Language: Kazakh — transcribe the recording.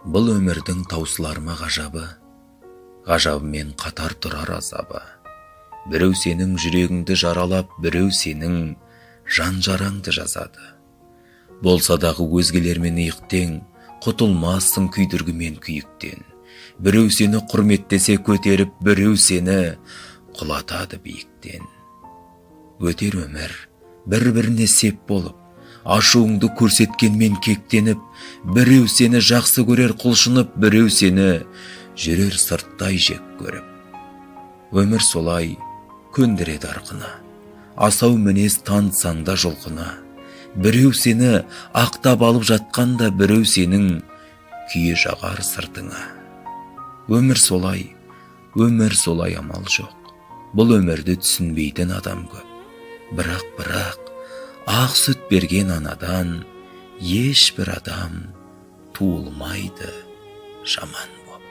Бұл өмірдің таусыларма ғажабы, ғажабымен қатар тұрар азабы. Біреу сенің жүрегіңді жаралап, біреу сенің жан жараңды жазады. Болса дағы өзгелермен иықтен, құтылмассың күйдіргімен күйіктен. Біреу сені құрметтесе көтеріп, біреу сені құлатады биіктен. Өтер өмір, бір-біріне сеп болып, ашуыңды көрсеткенмен кектеніп, біреу сені жақсы көрер құлшынып, біреу сені жүрер сырттай жек көріп. Өмір солай көндіреді арқына, асау мінез танытсаң да жұлқына. Біреу сені ақтап алып жатқанда, біреу сенің күйе жағар сыртыңа. Өмір солай амал жоқ. Бұл өмірді түсінбейтін адам көп. Бірақ ақ сүт берген анадан ешбір адам туылмайды жаман боп.